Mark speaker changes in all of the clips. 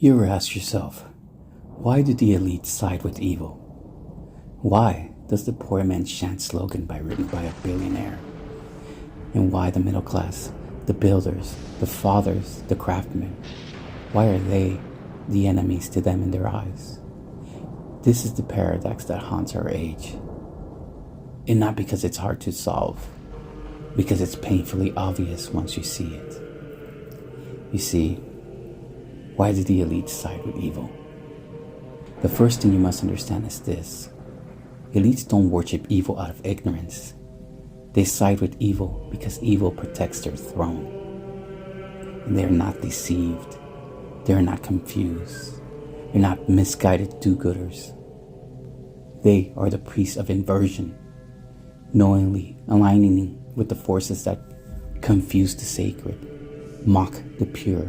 Speaker 1: You ever ask yourself, why do the elites side with evil? Why does the poor man's chant slogan written by a billionaire? And why the middle class, the builders, the fathers, the craftsmen? Why are they the enemies to them in their eyes? This is the paradox that haunts our age. And not because it's hard to solve, because it's painfully obvious once you see it. You see, why do the elites side with evil? The first thing you must understand is this. Elites don't worship evil out of ignorance. They side with evil because evil protects their throne. And they are not deceived. They are not confused. They're not misguided do-gooders. They are the priests of inversion, knowingly aligning with the forces that confuse the sacred, mock the pure,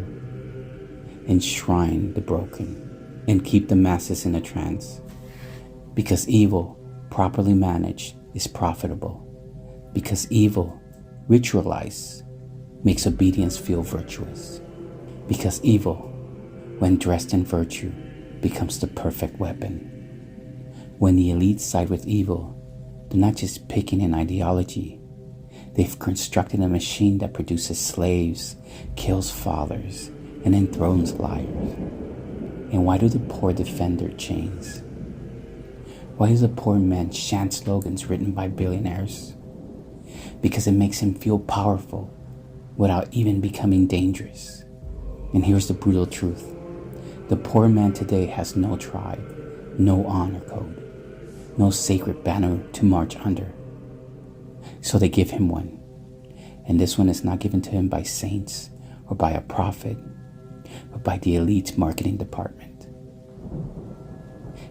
Speaker 1: enshrine the broken, and keep the masses in a trance. Because evil, properly managed, is profitable. Because evil, ritualized, makes obedience feel virtuous. Because evil, when dressed in virtue, becomes the perfect weapon. When the elites side with evil, they're not just picking an ideology. They've constructed a machine that produces slaves, kills fathers, and enthrones liars. And why do the poor defend their chains? Why does a poor man chant slogans written by billionaires? Because it makes him feel powerful without even becoming dangerous. And here's the brutal truth. The poor man today has no tribe, no honor code, no sacred banner to march under. So they give him one. And this one is not given to him by saints or by a prophet, but by the elite marketing department.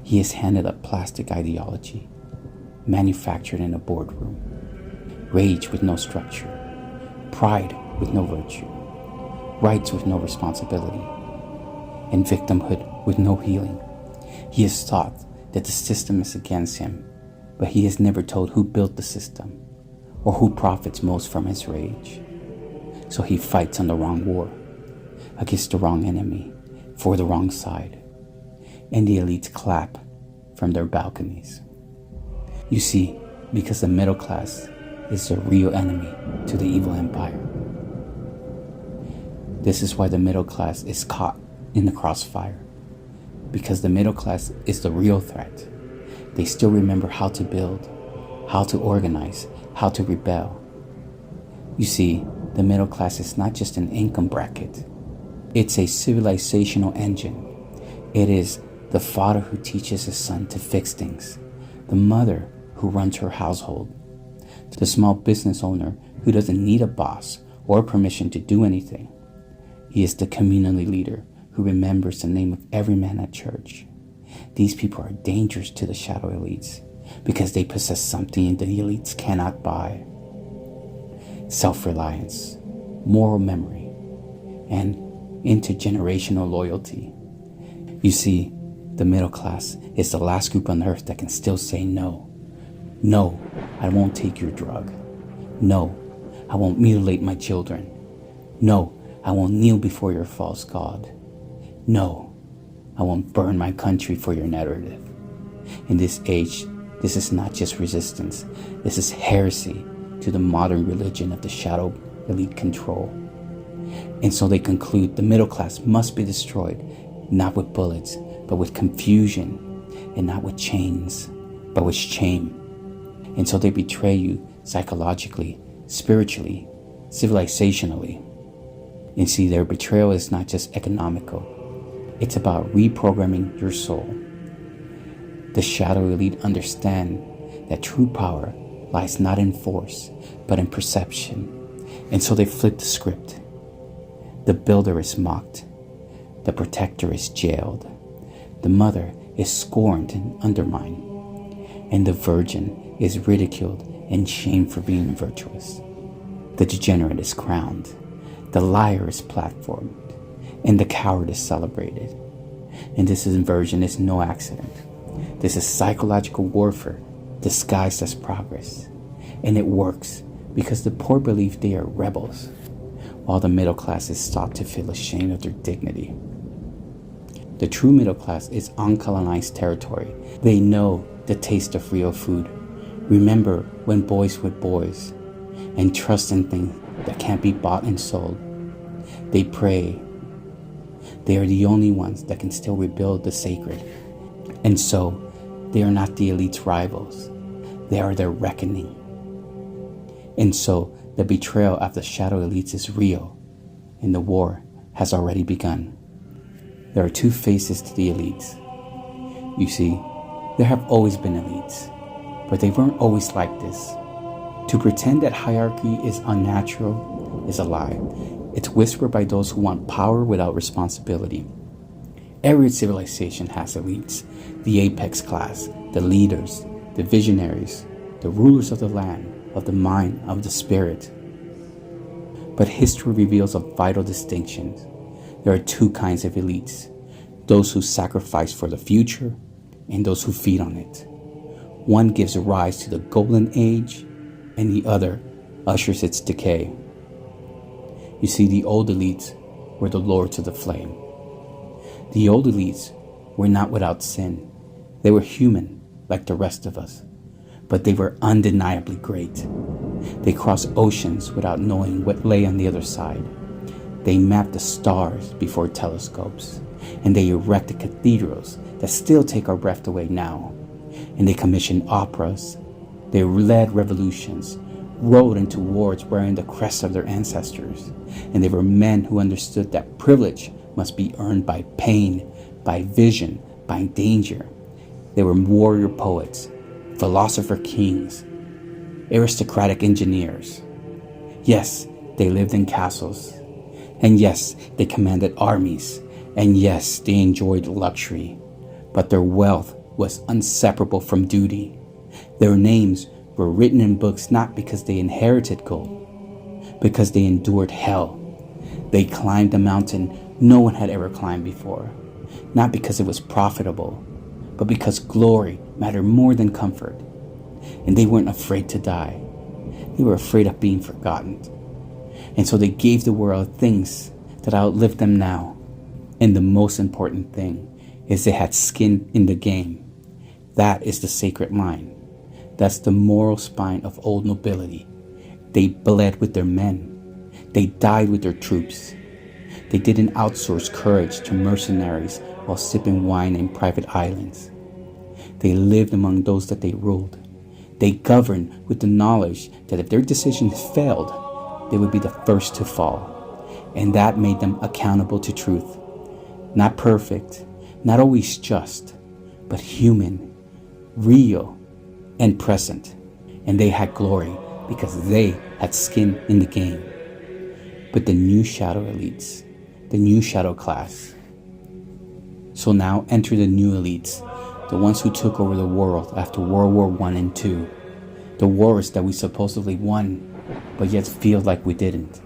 Speaker 1: He is handed a plastic ideology, manufactured in a boardroom, rage with no structure, pride with no virtue, rights with no responsibility, and victimhood with no healing. He is taught that the system is against him, but he is never told who built the system or who profits most from his rage. So he fights on the wrong war, against the wrong enemy, for the wrong side, and the elites clap from their balconies. You see, because the middle class is the real enemy to the evil empire. This is why the middle class is caught in the crossfire, because the middle class is the real threat. They still remember how to build, how to organize, how to rebel. You see, the middle class is not just an income bracket. It's a civilizational engine. It is the father who teaches his son to fix things, the mother who runs her household, the small business owner who doesn't need a boss or permission to do anything. He is the community leader who remembers the name of every man at church. These people are dangerous to the shadow elites because they possess something the elites cannot buy: self-reliance, moral memory, and intergenerational loyalty. You see, the middle class is the last group on earth that can still say no. No, I won't take your drug. No, I won't mutilate my children. No, I won't kneel before your false god. No, I won't burn my country for your narrative. In this age, this is not just resistance. This is heresy to the modern religion of the shadow elite control. And so they conclude the middle class must be destroyed, not with bullets, but with confusion, and not with chains, but with shame. And so they betray you psychologically, spiritually, civilizationally. And see, their betrayal is not just economical. It's about reprogramming your soul. The shadow elite understand that true power lies not in force, but in perception. And so they flip the script. The builder is mocked. The protector is jailed. The mother is scorned and undermined. And the virgin is ridiculed and shamed for being virtuous. The degenerate is crowned. The liar is platformed. And the coward is celebrated. And this inversion is no accident. This is psychological warfare disguised as progress. And it works because the poor believe they are rebels, while the middle class is taught to feel ashamed of their dignity. The true middle class is uncolonized territory. They know the taste of real food. Remember when boys were boys, and trust in things that can't be bought and sold. They pray. They are the only ones that can still rebuild the sacred. And so, they are not the elite's rivals. They are their reckoning. And so, the betrayal of the shadow elites is real, and the war has already begun. There are two faces to the elites. You see, there have always been elites, but they weren't always like this. To pretend that hierarchy is unnatural is a lie. It's whispered by those who want power without responsibility. Every civilization has elites, the apex class, the leaders, the visionaries, the rulers of the land, of the mind, of the spirit. But history reveals a vital distinction. There are two kinds of elites, those who sacrifice for the future and those who feed on it. One gives rise to the golden age and the other ushers its decay. You see, the old elites were the lords of the flame. The old elites were not without sin. They were human like the rest of us, but they were undeniably great. They crossed oceans without knowing what lay on the other side. They mapped the stars before telescopes, and they erected cathedrals that still take our breath away now. And they commissioned operas. They led revolutions, rode into wars wearing the crest of their ancestors. And they were men who understood that privilege must be earned by pain, by vision, by danger. They were warrior poets, philosopher kings, aristocratic engineers. Yes, they lived in castles. And yes, they commanded armies. And yes, they enjoyed luxury. But their wealth was inseparable from duty. Their names were written in books not because they inherited gold, because they endured hell. They climbed a mountain no one had ever climbed before, not because it was profitable, but because glory mattered more than comfort. And they weren't afraid to die. They were afraid of being forgotten. And so they gave the world things that outlived them now. And the most important thing is they had skin in the game. That is the sacred line. That's the moral spine of old nobility. They bled with their men. They died with their troops. They didn't outsource courage to mercenaries while sipping wine in private islands. They lived among those that they ruled. They governed with the knowledge that if their decisions failed, they would be the first to fall. And that made them accountable to truth. Not perfect, not always just, but human, real, and present. And they had glory because they had skin in the game. But the new shadow elites, the new shadow class. So now enter the new elites, the ones who took over the world after World War I and II. The wars that we supposedly won, but yet feel like we didn't.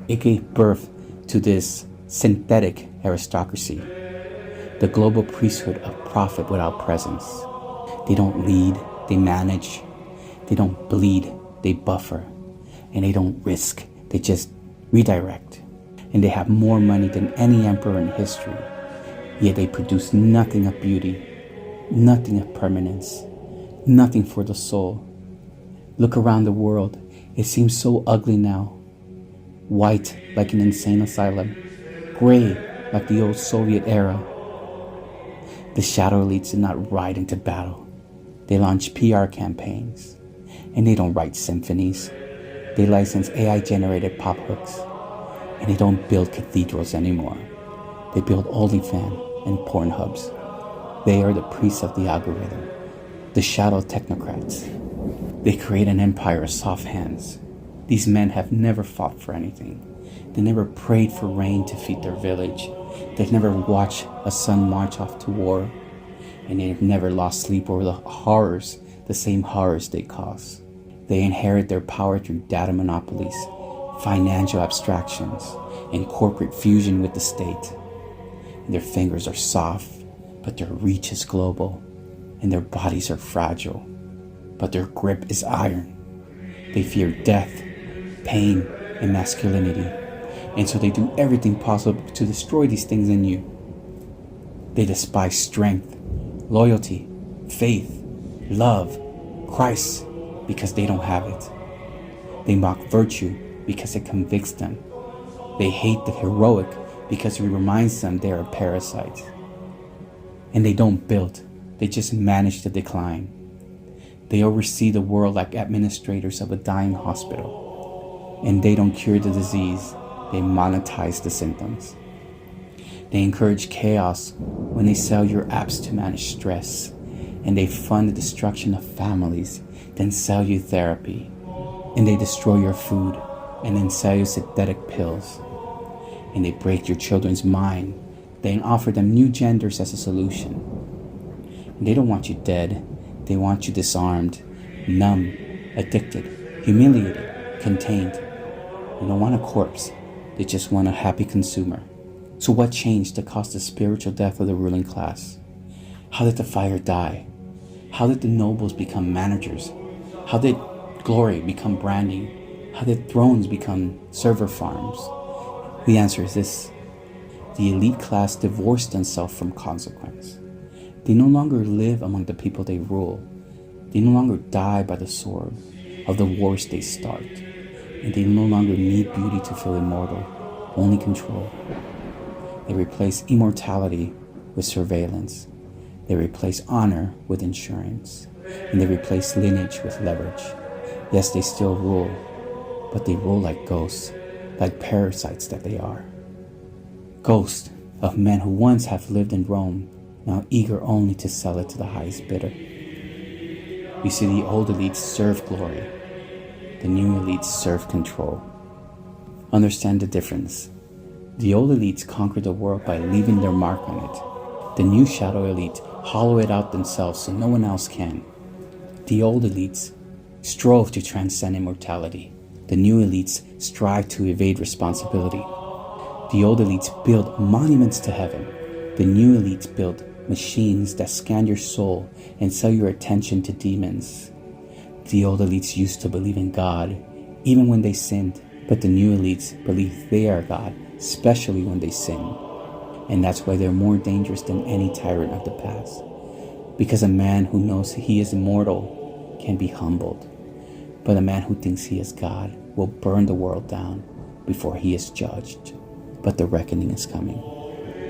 Speaker 1: It gave birth to this synthetic aristocracy, the global priesthood of profit without presence. They don't lead, they manage. They don't bleed, they buffer. And they don't risk, they just redirect. And they have more money than any emperor in history. Yet they produce nothing of beauty, nothing of permanence, nothing for the soul. Look around the world, it seems so ugly now. White like an insane asylum, gray like the old Soviet era. The shadow elites did not ride into battle. They launch PR campaigns, and they don't write symphonies. They license AI-generated pop hooks, and they don't build cathedrals anymore. They build OnlyFans and porn hubs. They are the priests of the algorithm, the shadow technocrats. They create an empire of soft hands. These men have never fought for anything. They never prayed for rain to feed their village. They've never watched a son march off to war. And they've never lost sleep over the horrors, the same horrors they cause. They inherit their power through data monopolies, financial abstractions, and corporate fusion with the state. And their fingers are soft, but their reach is global. And their bodies are fragile, but their grip is iron. They fear death, pain, and masculinity. And so they do everything possible to destroy these things in you. They despise strength, loyalty, faith, love, Christ, because they don't have it. They mock virtue because it convicts them. They hate the heroic because it reminds them they are parasites. And they don't build, they just manage the decline. They oversee the world like administrators of a dying hospital. And they don't cure the disease, they monetize the symptoms. They encourage chaos when they sell your apps to manage stress. And they fund the destruction of families, then sell you therapy. And they destroy your food and then sell you synthetic pills. And they break your children's mind, then offer them new genders as a solution. And they don't want you dead, they want you disarmed, numb, addicted, humiliated, contained. They don't want a corpse, they just want a happy consumer. So what changed that caused the spiritual death of the ruling class? How did the fire die? How did the nobles become managers? How did glory become branding? How did thrones become server farms? The answer is this. The elite class divorced themselves from consequence. They no longer live among the people they rule. They no longer die by the sword of the wars they start. And they no longer need beauty to feel immortal, only control. They replace immortality with surveillance. They replace honor with insurance. And they replace lineage with leverage. Yes, they still rule, but they rule like ghosts, like parasites that they are. Ghosts of men who once have lived in Rome, now eager only to sell it to the highest bidder. You see, the old elites serve glory. The new elites serve control. Understand the difference. The old elites conquer the world by leaving their mark on it. The new shadow elite hollow it out themselves so no one else can. The old elites strove to transcend immortality. The new elites strive to evade responsibility. The old elites build monuments to heaven. The new elites build machines that scan your soul and sell your attention to demons. The old elites used to believe in God, even when they sinned, but the new elites believe they are God, especially when they sin. And that's why they're more dangerous than any tyrant of the past. Because a man who knows he is immortal can be humbled, but a man who thinks he is God will burn the world down before he is judged. But the reckoning is coming.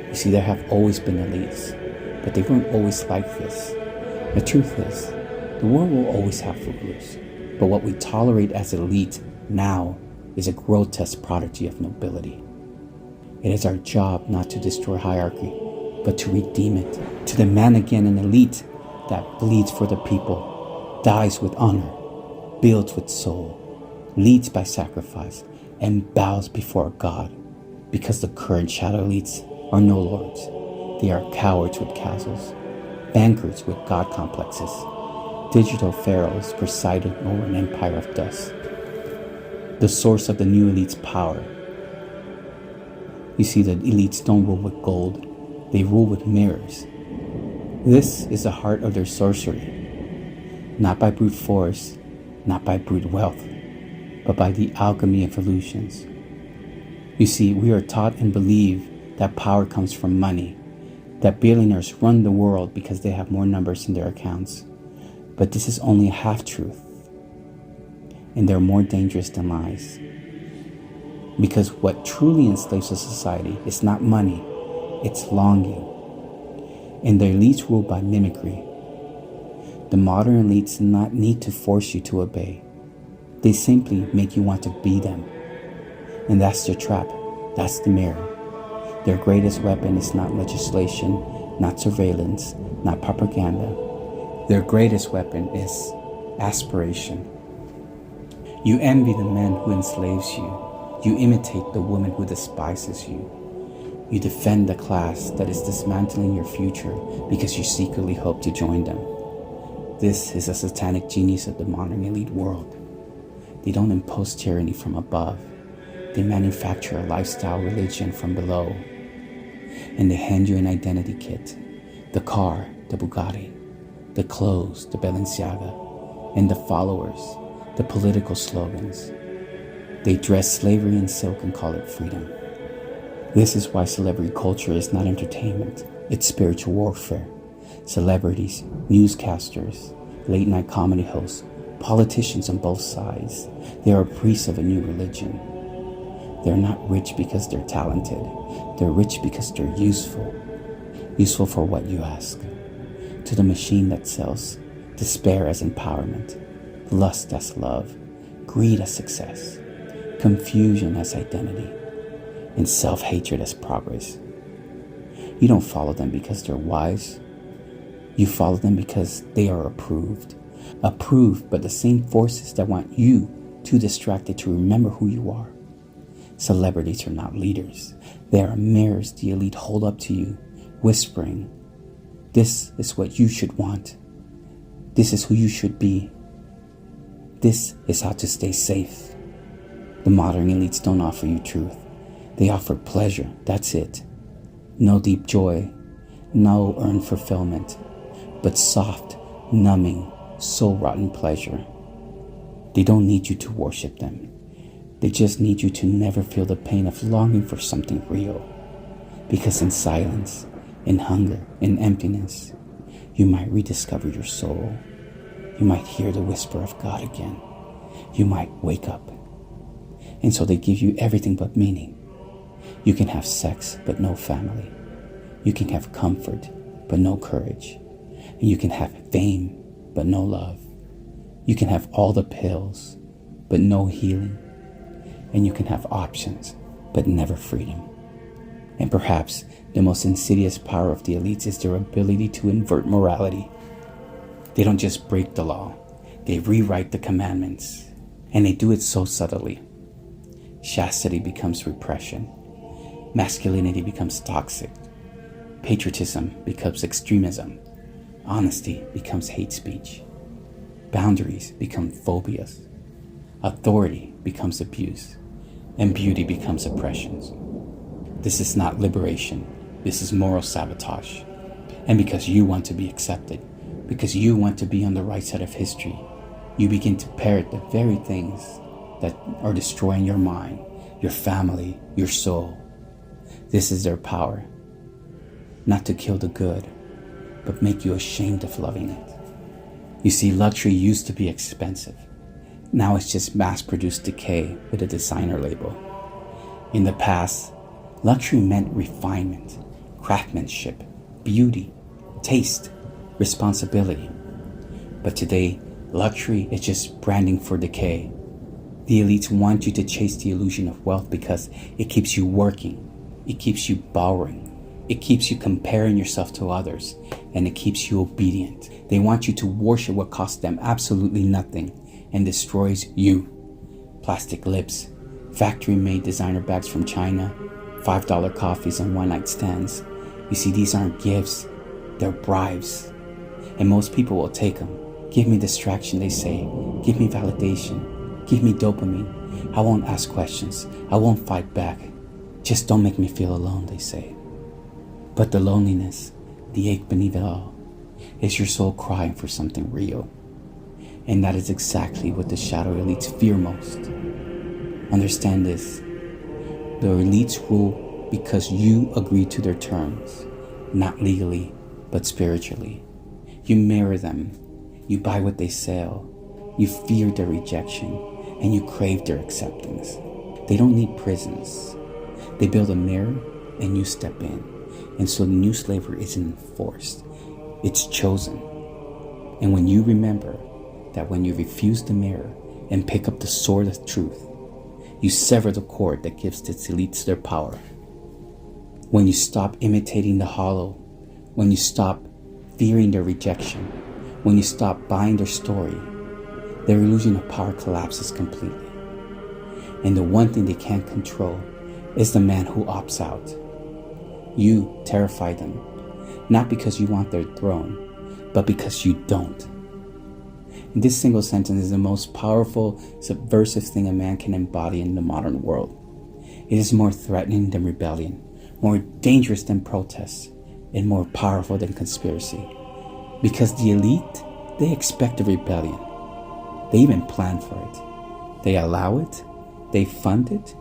Speaker 1: You see, there have always been elites, but they weren't always like this. The truth is, the world will always have rulers, but what we tolerate as elite now is a grotesque prodigy of nobility. It is our job not to destroy hierarchy, but to redeem it, to demand again an elite that bleeds for the people, dies with honor, builds with soul, leads by sacrifice, and bows before God. Because the current shadow elites are no lords. They are cowards with castles, bankers with God complexes, digital pharaohs presiding over an empire of dust. The source of the new elite's power. You see, the elites don't rule with gold, they rule with mirrors. This is the heart of their sorcery, not by brute force, not by brute wealth, but by the alchemy of illusions. You see, we are taught and believe that power comes from money, that billionaires run the world because they have more numbers in their accounts. But this is only a half-truth, and they're more dangerous than lies. Because what truly enslaves a society is not money, it's longing. And the elites rule by mimicry. The modern elites do not need to force you to obey. They simply make you want to be them. And that's their trap, that's the mirror. Their greatest weapon is not legislation, not surveillance, not propaganda. Their greatest weapon is aspiration. You envy the man who enslaves you. You imitate the woman who despises you. You defend the class that is dismantling your future because you secretly hope to join them. This is a satanic genius of the modern elite world. They don't impose tyranny from above. They manufacture a lifestyle religion from below. And they hand you an identity kit. The car, the Bugatti. The clothes, the Balenciaga. And the followers, the political slogans. They dress slavery in silk and call it freedom. This is why celebrity culture is not entertainment. It's spiritual warfare. Celebrities, newscasters, late night comedy hosts, politicians on both sides, they are priests of a new religion. They're not rich because they're talented. They're rich because they're useful. Useful for what you ask. To the machine that sells despair as empowerment, lust as love, greed as success, confusion as identity, and self-hatred as progress. You don't follow them because they're wise. You follow them because they are approved. Approved by the same forces that want you too distracted to remember who you are. Celebrities are not leaders. They are mirrors the elite hold up to you, whispering, "This is what you should want. This is who you should be. This is how to stay safe." The modern elites don't offer you truth. They offer pleasure, that's it. No deep joy, no earned fulfillment, but soft, numbing, soul-rotten pleasure. They don't need you to worship them. They just need you to never feel the pain of longing for something real. Because in silence, in hunger, in emptiness, you might rediscover your soul. You might hear the whisper of God again. You might wake up. And so they give you everything but meaning. You can have sex, but no family. You can have comfort, but no courage. And you can have fame, but no love. You can have all the pills, but no healing. And you can have options, but never freedom. And perhaps the most insidious power of the elites is their ability to invert morality. They don't just break the law, they rewrite the commandments. And they do it so subtly. Chastity becomes repression. Masculinity becomes toxic. Patriotism becomes extremism. Honesty becomes hate speech. Boundaries become phobias. Authority becomes abuse. And beauty becomes oppression. This is not liberation. This is moral sabotage. And because you want to be accepted, because you want to be on the right side of history, you begin to parrot the very things that are destroying your mind, your family, your soul. This is their power. Not to kill the good, but make you ashamed of loving it. You see, luxury used to be expensive. Now it's just mass-produced decay with a designer label. In the past, luxury meant refinement, craftsmanship, beauty, taste, responsibility. But today, luxury is just branding for decay. The elites want you to chase the illusion of wealth because it keeps you working, it keeps you borrowing, it keeps you comparing yourself to others, and it keeps you obedient. They want you to worship what costs them absolutely nothing and destroys you. Plastic lips, factory-made designer bags from China, $5 coffees and one-night stands. You see, these aren't gifts, they're bribes. And most people will take them. Give me distraction, they say. Give me validation. Give me dopamine. I won't ask questions. I won't fight back. Just don't make me feel alone, they say. But the loneliness, the ache beneath it all, is your soul crying for something real. And that is exactly what the shadow elites fear most. Understand this. The elites rule because you agree to their terms, not legally, but spiritually. You mirror them. You buy what they sell. You fear their rejection, and you crave their acceptance. They don't need prisons. They build a mirror, and you step in. And so the new slavery isn't enforced. It's chosen. And when you remember that when you refuse the mirror and pick up the sword of truth, you sever the cord that gives the elites their power. When you stop imitating the hollow, when you stop fearing their rejection, when you stop buying their story, their illusion of power collapses completely. And the one thing they can't control is the man who opts out. You terrify them, not because you want their throne, but because you don't. And this single sentence is the most powerful, subversive thing a man can embody in the modern world. It is more threatening than rebellion, more dangerous than protest, and more powerful than conspiracy. Because the elite, they expect a rebellion. They even plan for it. They allow it, they fund it,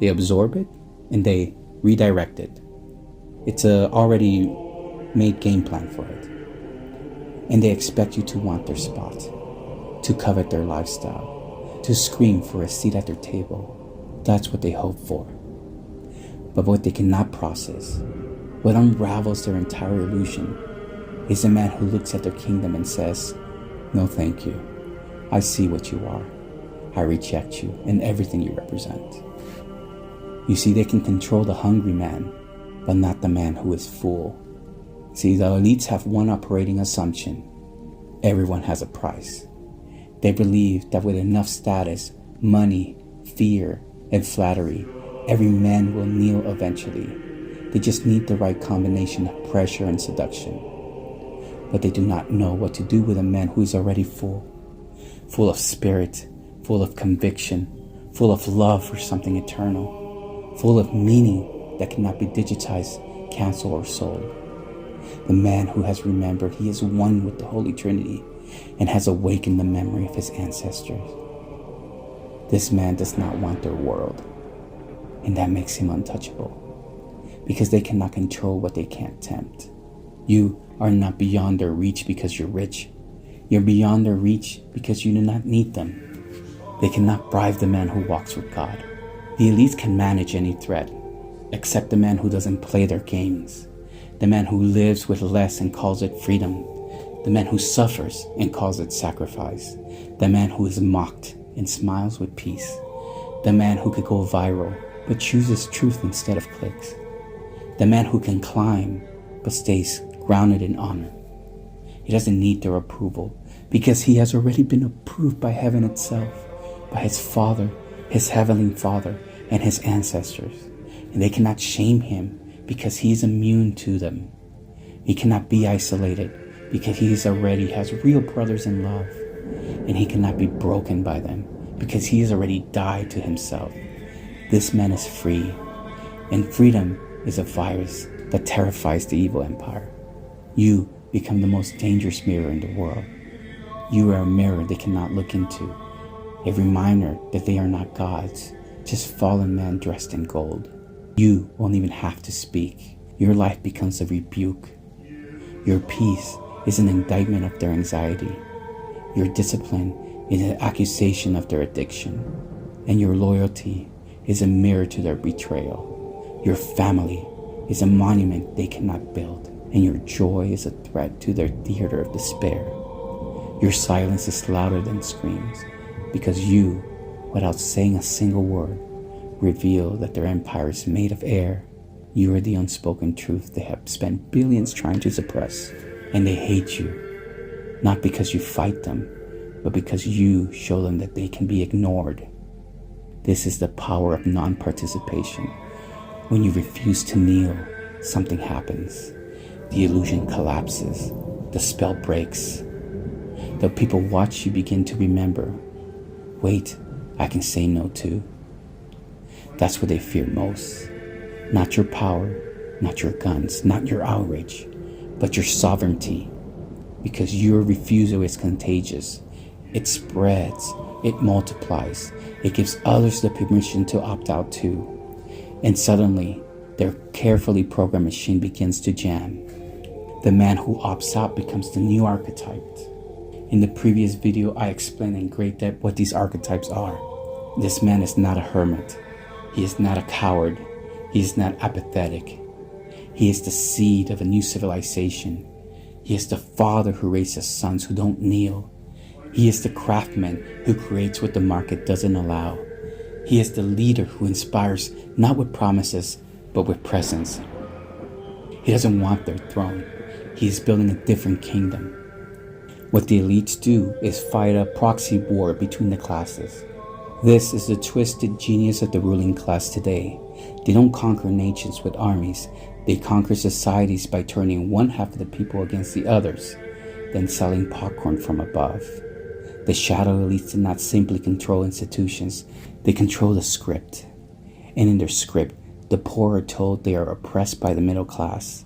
Speaker 1: they absorb it, and they redirect it. It's already made game plan for it. And they expect you to want their spot, to covet their lifestyle, to scream for a seat at their table. That's what they hope for. But what they cannot process, what unravels their entire illusion, is a man who looks at their kingdom and says, "No thank you. I see what you are. I reject you and everything you represent." You see, they can control the hungry man, but not the man who is full. See, the elites have one operating assumption: everyone has a price. They believe that with enough status, money, fear, and flattery, every man will kneel eventually. They just need the right combination of pressure and seduction. But they do not know what to do with a man who is already full of spirit, full of conviction, full of love for something eternal, full of meaning that cannot be digitized, canceled, or sold. The man who has remembered he is one with the Holy Trinity and has awakened the memory of his ancestors. This man does not want their world, and that makes him untouchable, because they cannot control what they can't tempt. You are not beyond their reach because you're rich. You're beyond their reach because you do not need them. They cannot bribe the man who walks with God. The elites can manage any threat, except the man who doesn't play their games. The man who lives with less and calls it freedom. The man who suffers and calls it sacrifice. The man who is mocked and smiles with peace. The man who could go viral but chooses truth instead of clicks. The man who can climb but stays grounded in honor. He doesn't need their approval because he has already been approved by heaven itself, by his Father, his heavenly Father, and his ancestors. And they cannot shame him because he is immune to them. He cannot be isolated because he already has real brothers in love. And he cannot be broken by them because he has already died to himself. This man is free, and freedom is a virus that terrifies the evil empire. You become the most dangerous mirror in the world. You are a mirror they cannot look into, a reminder that they are not gods, just fallen men dressed in gold. You won't even have to speak. Your life becomes a rebuke. Your peace is an indictment of their anxiety. Your discipline is an accusation of their addiction. And your loyalty is a mirror to their betrayal. Your family is a monument they cannot build. And your joy is a threat to their theater of despair. Your silence is louder than screams, because you, without saying a single word, reveal that their empire is made of air. You are the unspoken truth they have spent billions trying to suppress. And they hate you, not because you fight them, but because you show them that they can be ignored. This is the power of non-participation. When you refuse to kneel, something happens. The illusion collapses. The spell breaks. The people watch you begin to remember, wait, I can say no too. That's what they fear most. Not your power, not your guns, not your outrage, but your sovereignty. Because your refusal is contagious. It spreads, it multiplies, it gives others the permission to opt out too. And suddenly, their carefully programmed machine begins to jam. The man who opts out becomes the new archetype. In the previous video, I explained in great depth what these archetypes are. This man is not a hermit. He is not a coward. He is not apathetic. He is the seed of a new civilization. He is the father who raises sons who don't kneel. He is the craftsman who creates what the market doesn't allow. He is the leader who inspires not with promises, but with presence. He doesn't want their throne. He is building a different kingdom. What the elites do is fight a proxy war between the classes. This is the twisted genius of the ruling class today. They don't conquer nations with armies. They conquer societies by turning one half of the people against the others, then selling popcorn from above. The shadow elites do not simply control institutions. They control the script. And in their script, the poor are told they are oppressed by the middle class.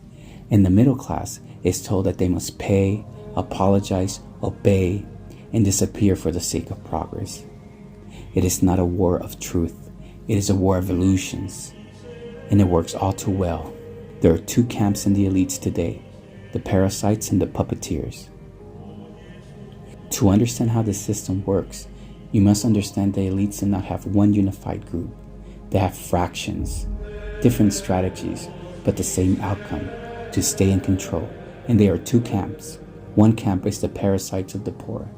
Speaker 1: And the middle class is told that they must pay, apologize, obey, and disappear for the sake of progress. It is not a war of truth. It is a war of illusions. And it works all too well. There are two camps in the elites today. the parasites and the puppeteers. To understand how the system works, you must understand the elites do not have one unified group. They have fractions, different strategies, but the same outcome, to stay in control. And there are two camps. One camp is the parasites of the poor.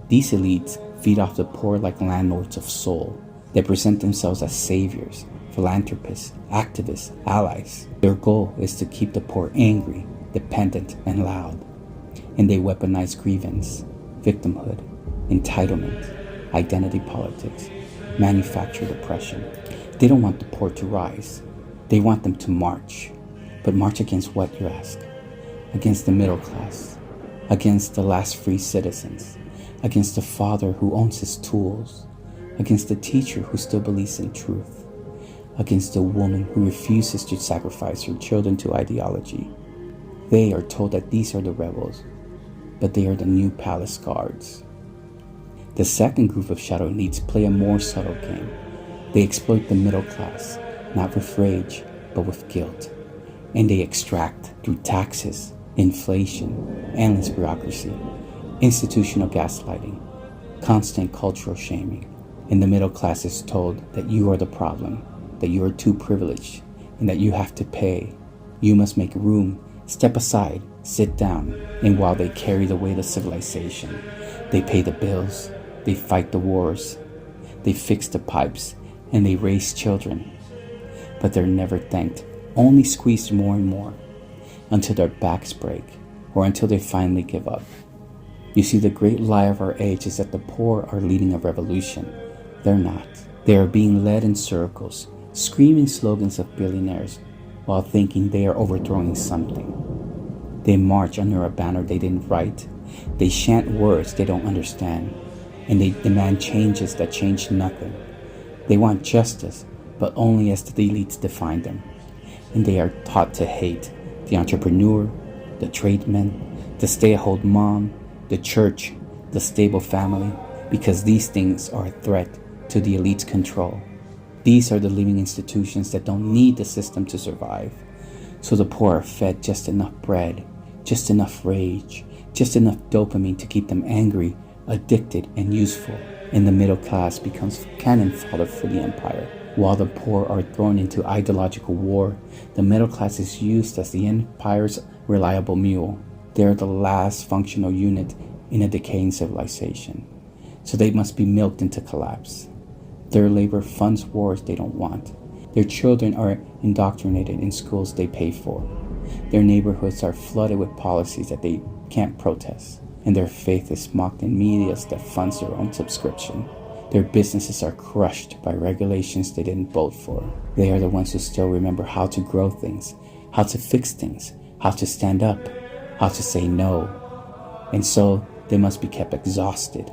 Speaker 1: These elites feed off the poor like landlords of soul. They present themselves as saviors, philanthropists, activists, allies. Their goal is to keep the poor angry, dependent, and loud. And they weaponize grievance, victimhood, entitlement, identity politics, manufactured oppression. They don't want the poor to rise. They want them to march. But march against what, you ask? Against the middle class, against the last free citizens, against the father who owns his tools, against the teacher who still believes in truth, against the woman who refuses to sacrifice her children to ideology. They are told that these are the rebels, but they are the new palace guards. The second group of shadow elites play a more subtle game. They exploit the middle class, not with rage, but with guilt. And they extract through taxes, inflation, endless bureaucracy, institutional gaslighting, constant cultural shaming. And the middle class is told that you are the problem, that you are too privileged, and that you have to pay. You must make room, step aside, sit down. And while they carry the weight of civilization, they pay the bills, they fight the wars, they fix the pipes, and they raise children. But they're never thanked, only squeezed more and more, until their backs break, or until they finally give up. You see, the great lie of our age is that the poor are leading a revolution. They're not. They are being led in circles, screaming slogans of billionaires, while thinking they are overthrowing something. They march under a banner they didn't write. They chant words they don't understand. And they demand changes that change nothing. They want justice, but only as the elites define them. And they are taught to hate the entrepreneur, the tradesman, the stay-at-home mom, the church, the stable family, because these things are a threat to the elite's control. These are the living institutions that don't need the system to survive. So the poor are fed just enough bread, just enough rage, just enough dopamine to keep them angry, addicted, and useful. And the middle class becomes cannon fodder for the empire. While the poor are thrown into ideological war, the middle class is used as the empire's reliable mule. They are the last functional unit in a decaying civilization. So they must be milked into collapse. Their labor funds wars they don't want. Their children are indoctrinated in schools they pay for. Their neighborhoods are flooded with policies that they can't protest. And their faith is mocked in media that funds their own subscription. Their businesses are crushed by regulations they didn't vote for. They are the ones who still remember how to grow things, how to fix things, how to stand up, how to say no. And so they must be kept exhausted,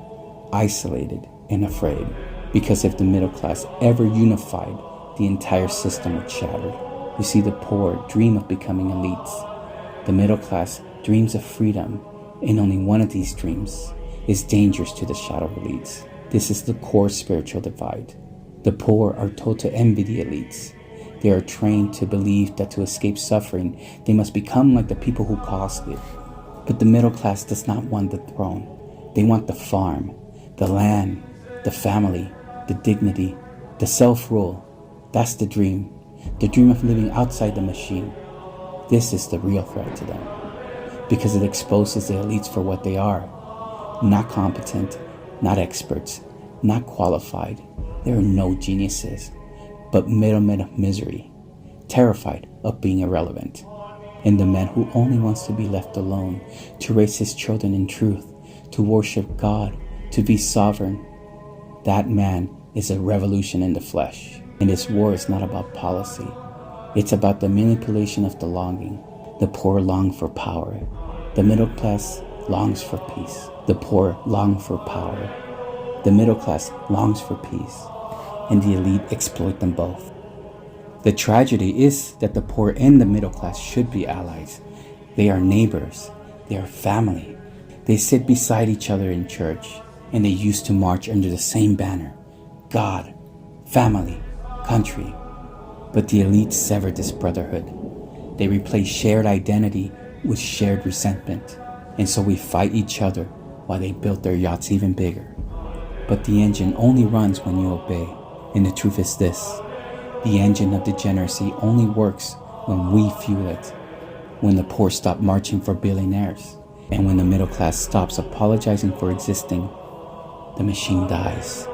Speaker 1: isolated, and afraid. Because if the middle class ever unified, the entire system would shatter. You see, the poor dream of becoming elites. The middle class dreams of freedom, and only one of these dreams is dangerous to the shadow elites. This is the core spiritual divide. The poor are told to envy the elites. They are trained to believe that to escape suffering, they must become like the people who caused it. But the middle class does not want the throne. They want the farm, the land, the family, the dignity, the self-rule. That's the dream of living outside the machine. This is the real threat to them, because it exposes the elites for what they are. Not competent, not experts, not qualified. There are no geniuses, but middlemen of misery, terrified of being irrelevant. And the man who only wants to be left alone, to raise his children in truth, to worship God, to be sovereign. That man is a revolution in the flesh. And this war is not about policy. It's about the manipulation of the longing. The poor long for power. The middle class longs for peace. The poor long for power. The middle class longs for peace. And the elite exploit them both. The tragedy is that the poor and the middle class should be allies. They are neighbors. They are family. They sit beside each other in church, and they used to march under the same banner: God, family, country. But the elites severed this brotherhood. They replaced shared identity with shared resentment. And so we fight each other while they build their yachts even bigger. But the engine only runs when you obey. And the truth is this: the engine of degeneracy only works when we fuel it. When the poor stop marching for billionaires, and when the middle class stops apologizing for existing, the machine dies.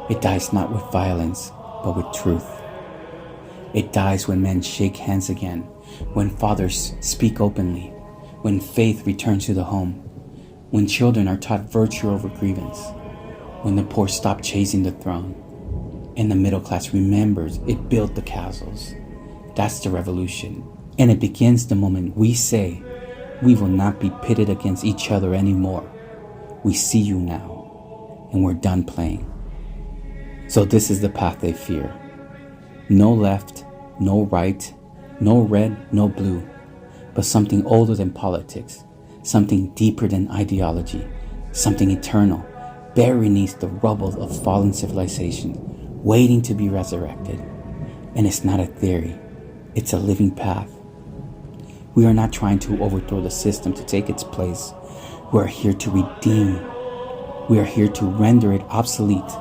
Speaker 1: It dies not with violence, but with truth. It dies when men shake hands again, when fathers speak openly, when faith returns to the home, when children are taught virtue over grievance, when the poor stop chasing the throne, and the middle class remembers it built the castles. That's the revolution. And it begins the moment we say, we will not be pitted against each other anymore. We see you now, and we're done playing. So this is the path they fear. No left, no right, no red, no blue, but something older than politics, something deeper than ideology, something eternal, buried beneath the rubble of fallen civilization, waiting to be resurrected. And it's not a theory, it's a living path. We are not trying to overthrow the system to take its place. We are here to redeem. We are here to render it obsolete,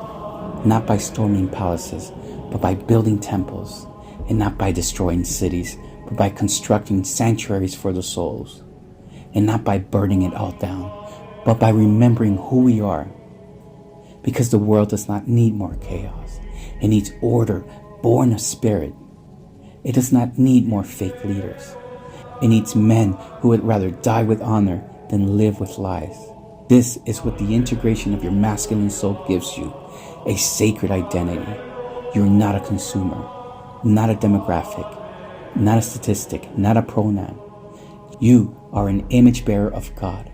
Speaker 1: not by storming palaces, but by building temples, and not by destroying cities, but by constructing sanctuaries for the souls, and not by burning it all down, but by remembering who we are. Because the world does not need more chaos. It needs order born of spirit. It does not need more fake leaders. It needs men who would rather die with honor than live with lies. This is what the integration of your masculine soul gives you: a sacred identity. You're not a consumer, not a demographic, not a statistic, not a pronoun. You are an image bearer of God,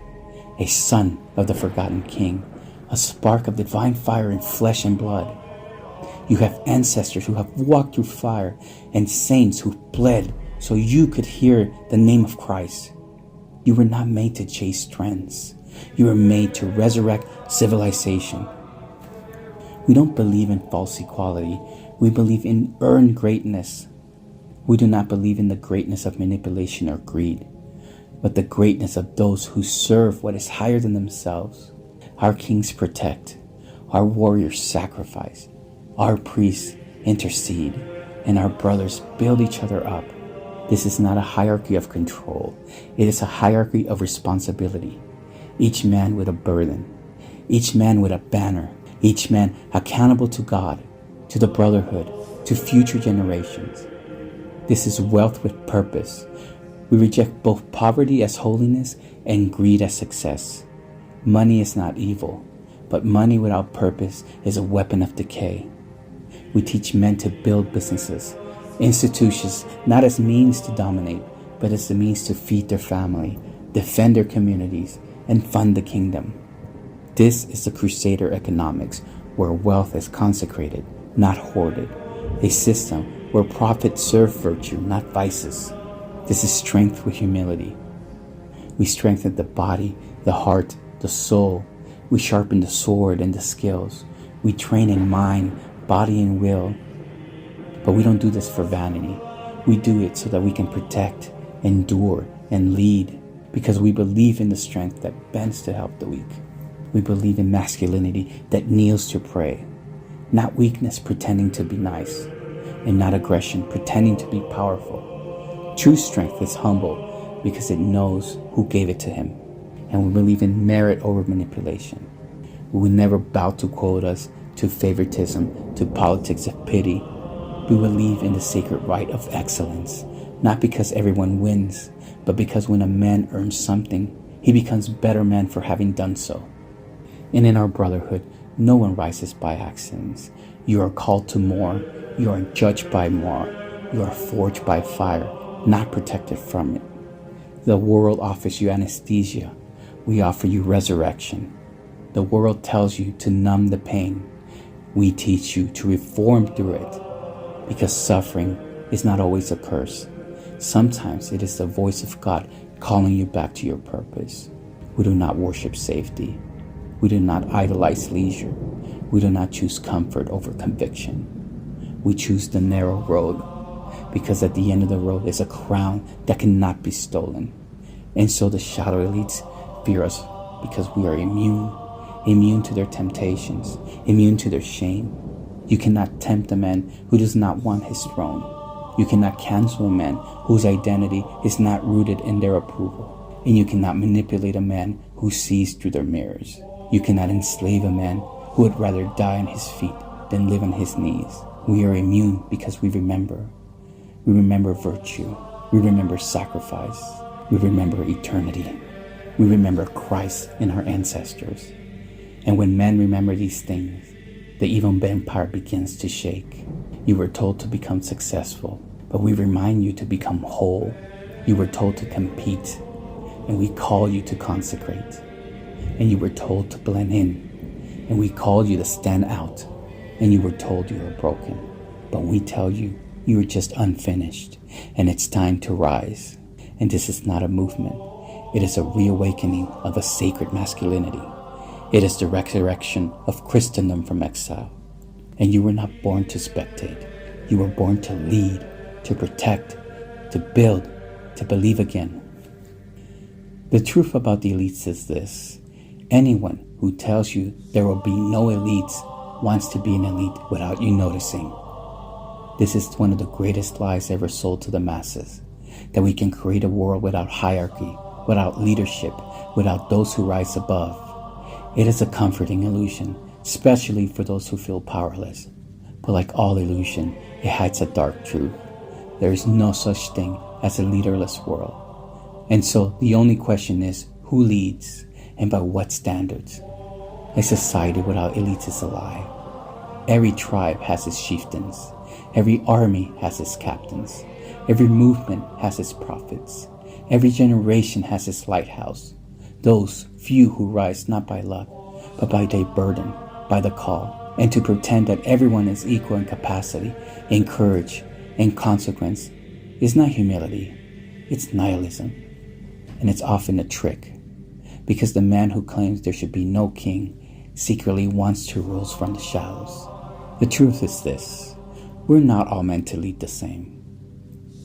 Speaker 1: a son of the forgotten king, a spark of divine fire in flesh and blood. You have ancestors who have walked through fire and saints who bled so you could hear the name of Christ. You were not made to chase trends. You were made to resurrect civilization. We don't believe in false equality. We believe in earned greatness. We do not believe in the greatness of manipulation or greed, but the greatness of those who serve what is higher than themselves. Our kings protect. Our warriors sacrifice. Our priests intercede. And our brothers build each other up. This is not a hierarchy of control. It is a hierarchy of responsibility. Each man with a burden. Each man with a banner. Each man accountable to God, to the brotherhood, to future generations. This is wealth with purpose. We reject both poverty as holiness and greed as success. Money is not evil, but money without purpose is a weapon of decay. We teach men to build businesses, institutions, not as means to dominate, but as the means to feed their family, defend their communities, and fund the kingdom. This is the Crusader economics, where wealth is consecrated, not hoarded. A system where profits serve virtue, not vices. This is strength with humility. We strengthen the body, the heart, the soul. We sharpen the sword and the skills. We train in mind, body, and will. But we don't do this for vanity. We do it so that we can protect, endure, and lead, because we believe in the strength that bends to help the weak. We believe in masculinity that kneels to pray, not weakness pretending to be nice, and not aggression pretending to be powerful. True strength is humble because it knows who gave it to him, and we believe in merit over manipulation. We will never bow to quotas, to favoritism, to politics of pity. We believe in the sacred right of excellence, not because everyone wins, but because when a man earns something, he becomes a better man for having done so. And in our brotherhood, no one rises by accidents. You are called to more. You are judged by more. You are forged by fire, not protected from it. The world offers you anesthesia. We offer you resurrection. The world tells you to numb the pain. We teach you to reform through it. Because suffering is not always a curse. Sometimes it is the voice of God calling you back to your purpose. We do not worship safety. We do not idolize leisure. We do not choose comfort over conviction. We choose the narrow road, because at the end of the road is a crown that cannot be stolen. And so the shadow elites fear us because we are immune to their temptations, immune to their shame. You cannot tempt a man who does not want his throne. You cannot cancel a man whose identity is not rooted in their approval. And you cannot manipulate a man who sees through their mirrors. You cannot enslave a man who would rather die on his feet than live on his knees. We are immune because we remember. We remember virtue. We remember sacrifice. We remember eternity. We remember Christ and our ancestors. And when men remember these things, the evil empire begins to shake. You were told to become successful, but we remind you to become whole. You were told to compete, and we call you to consecrate. And you were told to blend in, and we called you to stand out. And you were told you were broken, but we tell you you are just unfinished, and it's time to rise. And this is not a movement. It is a reawakening of a sacred masculinity. It is the resurrection of Christendom from exile. And you were not born to spectate. You were born to lead, to protect, to build, to believe again. The truth about the elites is this. Anyone who tells you there will be no elites wants to be an elite without you noticing. This is one of the greatest lies ever sold to the masses, that we can create a world without hierarchy, without leadership, without those who rise above. It is a comforting illusion, especially for those who feel powerless. But like all illusion, it hides a dark truth. There is no such thing as a leaderless world. And so the only question is, who leads and by what standards? A society without elites is a lie. Every tribe has its chieftains. Every army has its captains. Every movement has its prophets. Every generation has its lighthouse. Those few who rise not by luck, but by their burden, by the call. And to pretend that everyone is equal in capacity, in courage, in consequence, is not humility. It's nihilism. And it's often a trick. Because the man who claims there should be no king secretly wants to rule from the shadows. The truth is this. We're not all meant to lead the same.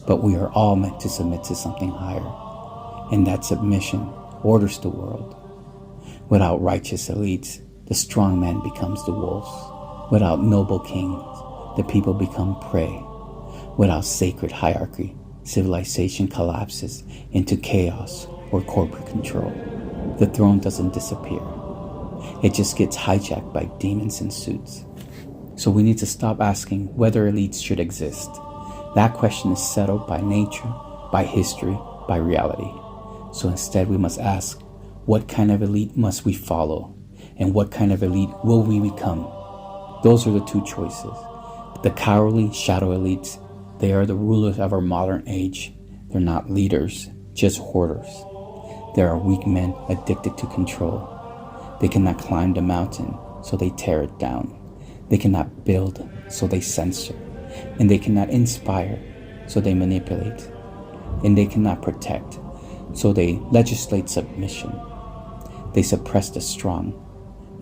Speaker 1: But we are all meant to submit to something higher. And that submission orders the world. Without righteous elites, the strong man becomes the wolves. Without noble kings, the people become prey. Without sacred hierarchy, civilization collapses into chaos or corporate control. The throne doesn't disappear. It just gets hijacked by demons in suits. So we need to stop asking whether elites should exist. That question is settled by nature, by history, by reality. So instead we must ask, what kind of elite must we follow? And what kind of elite will we become? Those are the two choices. The cowardly shadow elites, they are the rulers of our modern age. They're not leaders, just hoarders. They are weak men addicted to control. They cannot climb the mountain, so they tear it down. They cannot build, so they censor. And they cannot inspire, so they manipulate. And they cannot protect, so they legislate submission. They suppress the strong,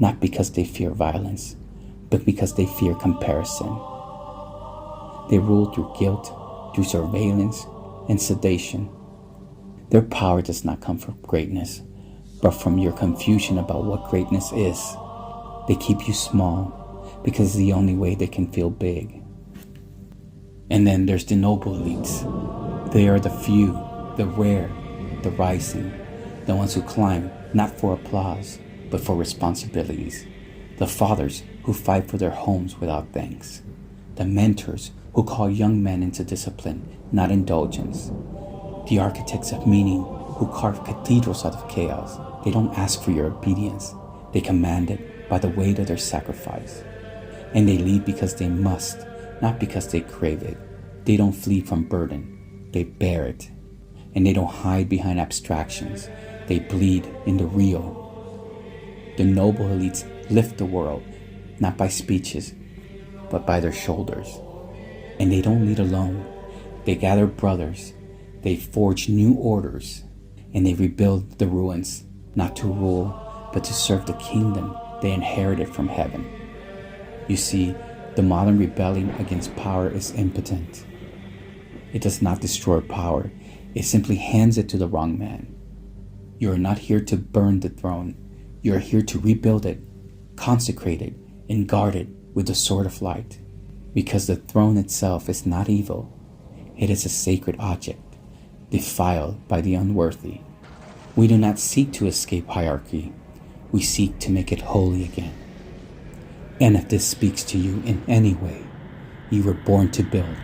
Speaker 1: not because they fear violence, but because they fear comparison. They rule through guilt, through surveillance, and sedation. Their power does not come from greatness, but from your confusion about what greatness is. They keep you small because it's the only way they can feel big. And then there's the noble elites. They are the few, the rare, the rising, the ones who climb not for applause, but for responsibilities. The fathers who fight for their homes without thanks. The mentors who call young men into discipline, not indulgence. The architects of meaning who carve cathedrals out of chaos. They don't ask for your obedience. They command it by the weight of their sacrifice. And they lead because they must, not because they crave it. They don't flee from burden. They bear it. And they don't hide behind abstractions. They bleed in the real. The noble elites lift the world, not by speeches, but by their shoulders. And they don't lead alone. They gather brothers. They forge new orders. And they rebuild the ruins, not to rule, but to serve the kingdom they inherited from heaven. You see, the modern rebellion against power is impotent. It does not destroy power. It simply hands it to the wrong man. You are not here to burn the throne. You are here to rebuild it, consecrate it, and guard it with the sword of light. Because the throne itself is not evil. It is a sacred object, defiled by the unworthy. We do not seek to escape hierarchy. We seek to make it holy again. And if this speaks to you in any way, you were born to build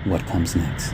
Speaker 1: what comes next.